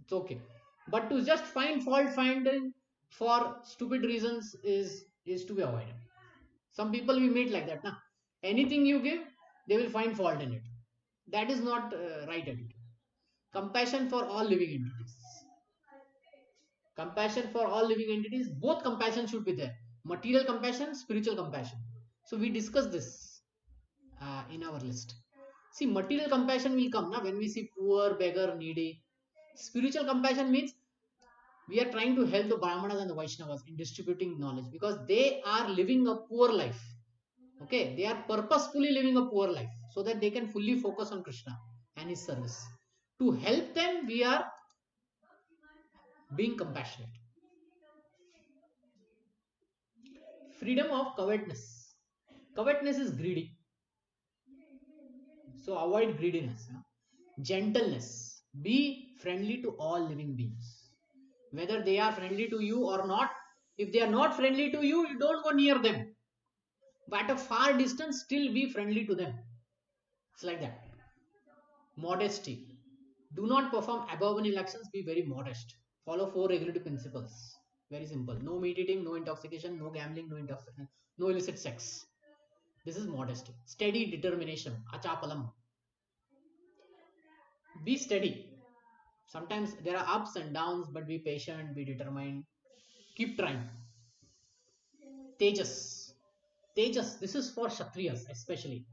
It's okay. But to just find fault finding for stupid reasons is to be avoided. Some people we meet like that. Nah? Anything you give, they will find fault in it. That is not right attitude. Compassion for all living entities. Compassion for all living entities. Both compassion should be there. Material compassion, spiritual compassion. So we discuss this in our list. See, material compassion will come now when we see poor, beggar, needy. Spiritual compassion means we are trying to help the Brahmanas and the Vaishnavas in distributing knowledge because they are living a poor life. Okay, they are purposefully living a poor life so that they can fully focus on Krishna and his service. To help them, we are being compassionate. Freedom of covetousness. Covetousness is greedy. So avoid greediness. Gentleness. Be friendly to all living beings. Whether they are friendly to you or not. If they are not friendly to you, you don't go near them. But at a far distance, still be friendly to them. It's like that. Modesty. Do not perform abominable actions. Be very modest. Follow 4 regulative principles. Very simple. No meat eating, no intoxication, no gambling, no illicit sex. This is modesty. Steady determination. Achapalam. Be steady. Sometimes there are ups and downs, but be patient, be determined. Keep trying. Tejas. Tejas. This is for Kshatriyas especially.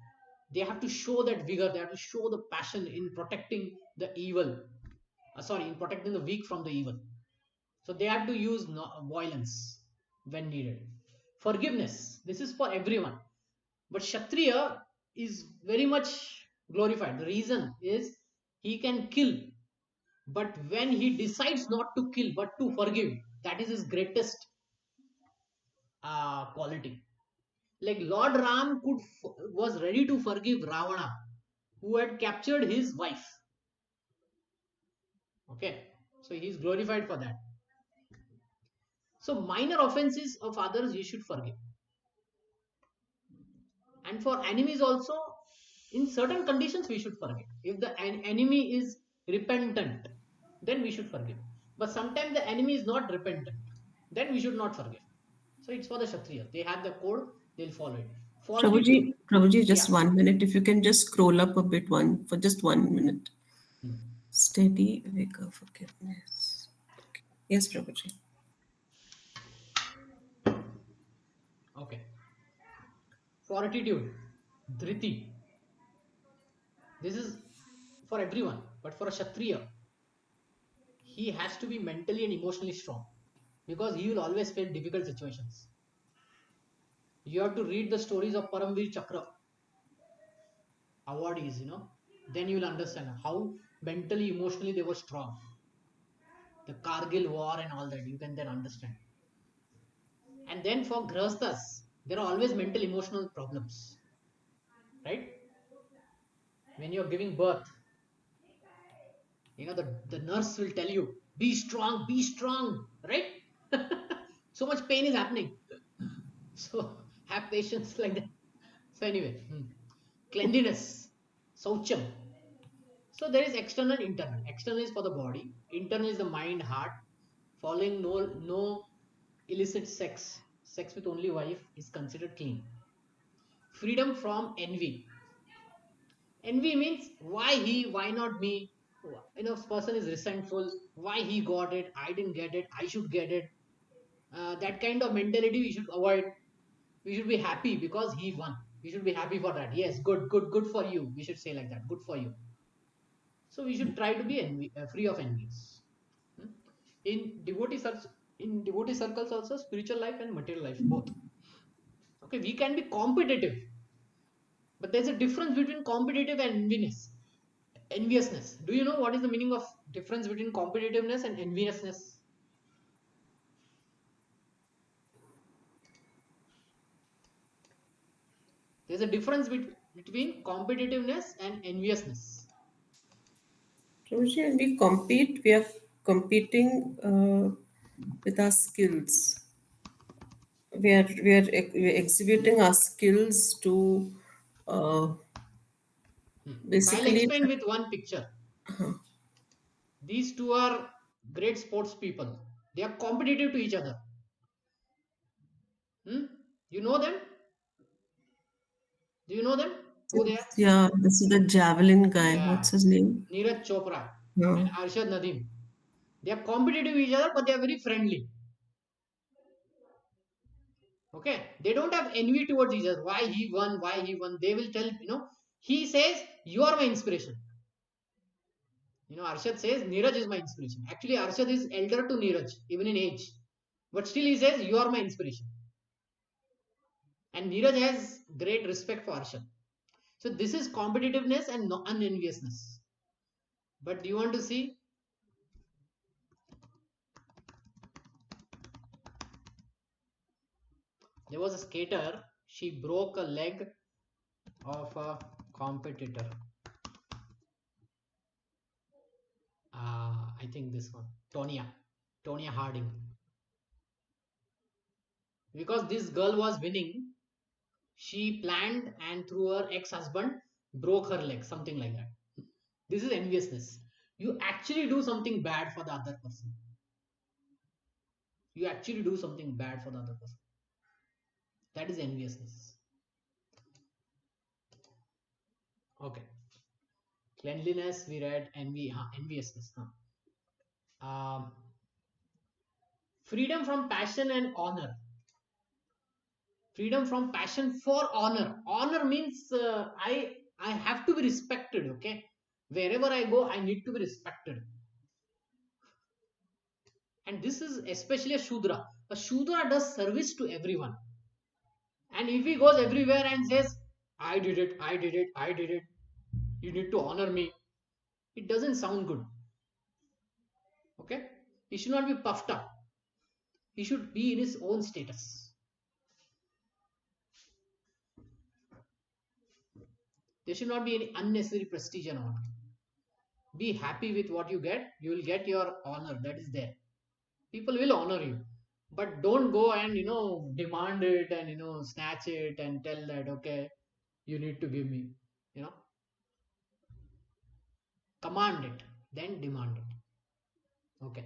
They have to show that vigor. They have to show the passion in protecting the evil. In protecting the weak from the evil. So they have to use violence when needed. Forgiveness. This is for everyone. But Kshatriya is very much glorified. The reason is he can kill. But when he decides not to kill but to forgive, that is his greatest quality. Like Lord Ram was ready to forgive Ravana, who had captured his wife. Okay, so he is glorified for that. So minor offenses of others you should forgive. And for enemies also, in certain conditions we should forgive. If the enemy is repentant, then we should forgive. But sometimes the enemy is not repentant, then we should not forgive. So it's for the Kshatriya. They have the code, they'll follow it. Fortitude. Prabhuji, just Yeah. 1 minute. If you can just scroll up a bit for just 1 minute. Steady, vigor, forgiveness. Yes, Prabhuji. Okay. Fortitude, dhriti. This is for everyone, but for a Kshatriya, he has to be mentally and emotionally strong because he will always face difficult situations. You have to read the stories of Paramveer Chakra awardees, then you will understand how mentally, emotionally they were strong. The Kargil war and all that, you can then understand. And then for Grahasthas, there are always mental, emotional problems, right? When you're giving birth, the nurse will tell you, be strong, right? So much pain is happening. So have patience like that. So anyway, cleanliness, saucham. So there is external, internal. External is for the body. Internal is the mind, heart. Following no illicit sex. Sex with only wife is considered clean. Freedom from envy. Envy means why he, why not me? Person is resentful. Why he got it? I didn't get it. I should get it. That kind of mentality we should avoid. We should be happy because he won. We should be happy for that. Yes, good, good, good for you. We should say like that. Good for you. So we should try to be free of envies. Hmm? In devotee circles also, spiritual life and material life both. Okay, we can be competitive, but there's a difference between competitive and enviousness. Do you know what is the meaning of difference between competitiveness and enviousness? There's a difference between competitiveness and enviousness. Prabhuji, when we are competing with our skills. We are exhibiting our skills to uh, I'll basically. explain with one picture. These two are great sports people. They are competitive to each other. Hmm? You know them? Do you know them? Who they are? Yeah, this is the javelin guy. Yeah, What's his name? Neeraj Chopra and No. Arshad Nadeem. They are competitive with each other, but they are very friendly. Okay, they don't have envy towards each other. Why he won? Why he won? They will tell. He says you are my inspiration. Arshad says Neeraj is my inspiration. Actually, Arshad is elder to Neeraj, even in age, but still he says you are my inspiration. And Neeraj has great respect for Arshad. So this is competitiveness and unenviousness. But do you want to see? There was a skater. She broke a leg of a competitor. I think this one, Tonya Harding. Because this girl was winning, she planned and through her ex-husband broke her leg, something like that. This is enviousness. You actually do something bad for the other person. You actually do something bad for the other person. That is enviousness. Okay. Cleanliness, we read enviousness. Um, freedom from passion and honor. Freedom from passion for honor. Honor means I have to be respected. Okay, wherever I go, I need to be respected. And this is especially a Shudra. A Shudra does service to everyone. And if he goes everywhere and says, I did it, I did it, I did it, you need to honor me, it doesn't sound good. Okay? He should not be puffed up. He should be in his own status. There should not be any unnecessary prestige and honor. Be happy with what you get. You will get your honor that is there. People will honor you. But don't go and demand it and snatch it and tell that okay, you need to give me. You know, command it, then demand it. Okay.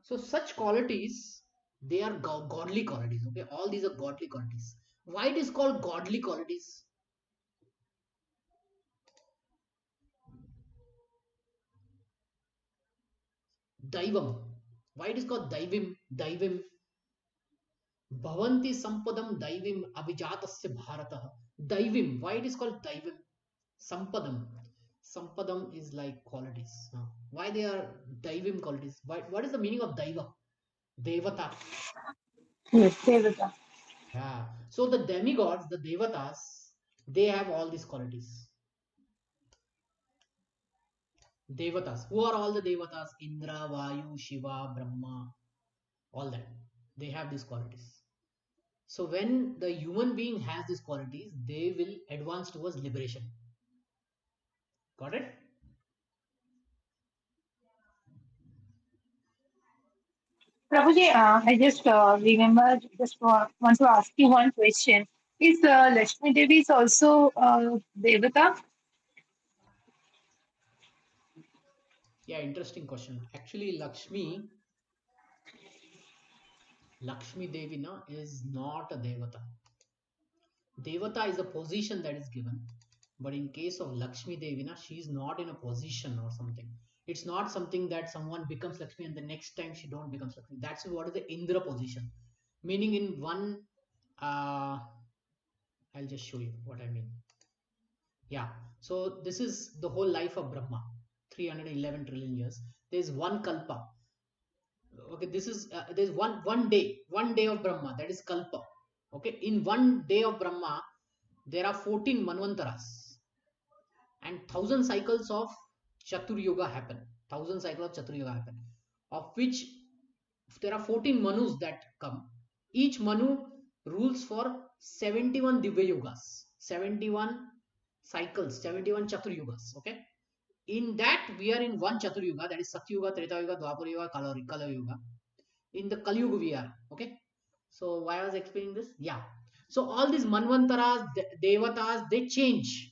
So such qualities, they are godly qualities. Okay, all these are godly qualities. Why it is called godly qualities? Daivam. Why it is called Daivim? Daivim. Bhavanti Sampadam Daivim Abhijatasya Bharata. Daivim. Why it is called Daivim? Sampadam. Sampadam is like qualities. Why they are Daivim qualities? What is the meaning of Daiva? Devata. Yes, Devata. Yeah. So the demigods, the Devatas, they have all these qualities. Devatas. Who are all the Devatas? Indra, Vayu, Shiva, Brahma, all that. They have these qualities. So when the human being has these qualities, they will advance towards liberation. Got it? Prabhuji, I just remember, just want to ask you one question. Is Lakshmi Devi is also Devata? Yeah, interesting question. Actually, Lakshmi Devi na, is not a Devata. Devata is a position that is given. But in case of Lakshmi Devi, na, she is not in a position or something. It's not something that someone becomes Lakshmi and the next time she don't becomes Lakshmi. That's what is the Indra position. Meaning in one, I'll just show you what I mean. Yeah. So this is the whole life of Brahma, 311 trillion years. There's one kalpa. Okay, this is there's one day of Brahma, that is kalpa. Okay, in one day of Brahma, there are 14 manvantaras and 1,000 cycles of Chatur Yuga happen. 1,000 cycles of Chatur Yuga happen, of which there are 14 Manus that come. Each Manu rules for 71 Divya Yugas, 71 cycles, 71 Chatur Yugas. Okay, in that we are in one Chatur Yuga, that is Satya Yuga, Treta Yuga, Dwapara Yuga, Kala Yuga. In the Kali Yuga we are. Okay, so why I was explaining this? Yeah. So all these Manvantaras, Devatas, they change.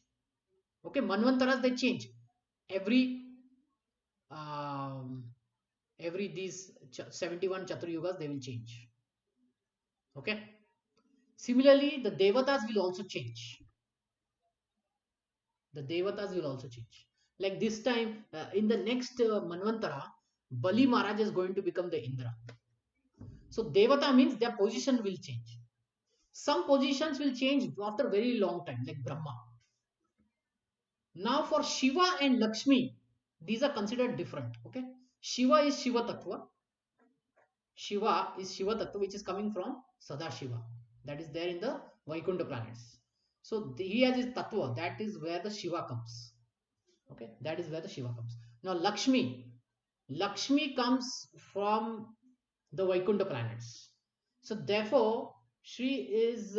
Okay, Manvantaras, they change every um, every these 71 Chatur Yugas, they will change. Okay. Similarly, the Devatas will also change. The Devatas will also change. Like this time, in the next Manvantara, Bali Maharaj is going to become the Indra. So Devata means their position will change. Some positions will change after very long time, like Brahma. Now for Shiva and Lakshmi, these are considered different. Okay, Shiva is Shiva Tattva. Shiva is Shiva Tattva, which is coming from Sada Shiva, that is there in the Vaikuntha planets. So he has his Tattva, that is where the Shiva comes. Okay, that is where the Shiva comes. Now Lakshmi comes from the Vaikuntha planets. So therefore, she is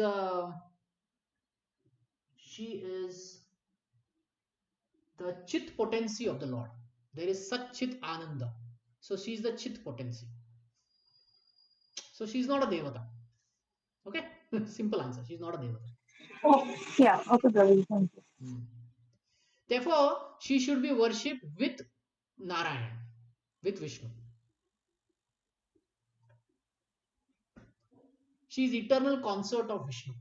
the Chit potency of the Lord. There is such Chit Ananda. So she is the Chit potency. So she is not a Devata. Okay, simple answer. She is not a Devata. Oh, yeah. Okay, Prabhuji. Thank you. Hmm. Therefore, she should be worshipped with Narayan, with Vishnu. She is eternal consort of Vishnu,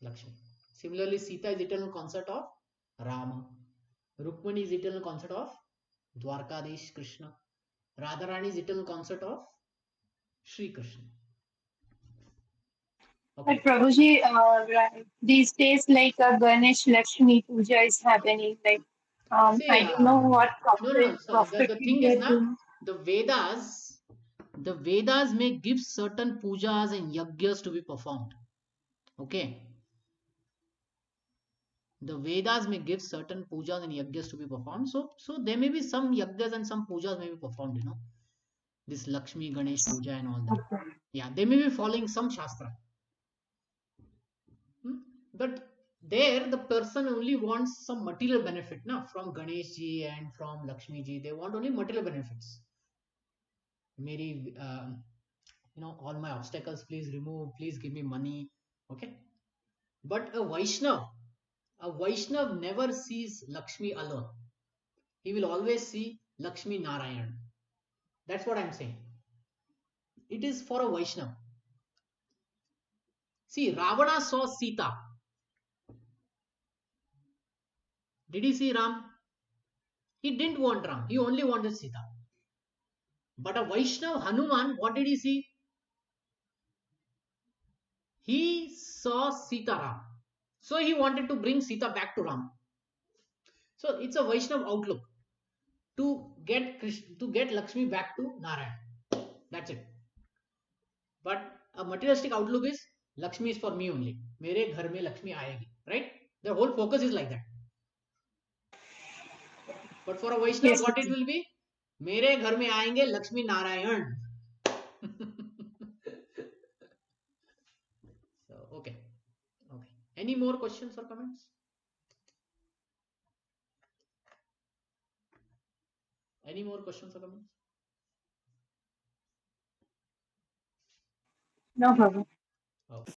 Lakshmi. Similarly, Sita is eternal consort of Rama. Rukmani is eternal consort of Dwarkadish Krishna. Radharani is eternal consort of Sri Krishna. But Okay. Prabhuji, right, these days, like Ganesh Lakshmi Puja is happening. Like, See, I don't know what no, no, no. So the properly thing they is, are na, doing. the Vedas may give certain pujas and yajnas to be performed. Okay, the Vedas may give certain pujas and yajnas to be performed. So there may be some yajnas and some pujas may be performed. This Lakshmi Ganesh puja and all that. Okay. Yeah, they may be following some shastra. Hmm? But there, the person only wants some material benefit, now from Ganesh ji and from Lakshmi ji. They want only material benefits. Maybe all my obstacles, please remove. Please give me money. Okay. But a Vaishnav never sees Lakshmi alone. He will always see Lakshmi Narayan. That's what I'm saying. It is for a Vaishnav. See, Ravana saw Sita. Did he see Ram? He didn't want Ram. He only wanted Sita. But a Vaishnav Hanuman, what did he see? He saw Sita Ram. So he wanted to bring Sita back to Ram. So it's a Vaishnav outlook to get to get Lakshmi back to Narayan. That's it. But a materialistic outlook is Lakshmi is for me only. मेरे घर में लक्ष्मी आएगी. Right? The whole focus is like that. But for a Vaishnav, Yes, what it Guruji. will be? मेरे घर में आएंगे Lakshmi Narayan. So okay. Any more questions or comments? Any more questions or comments? No problem. Okay.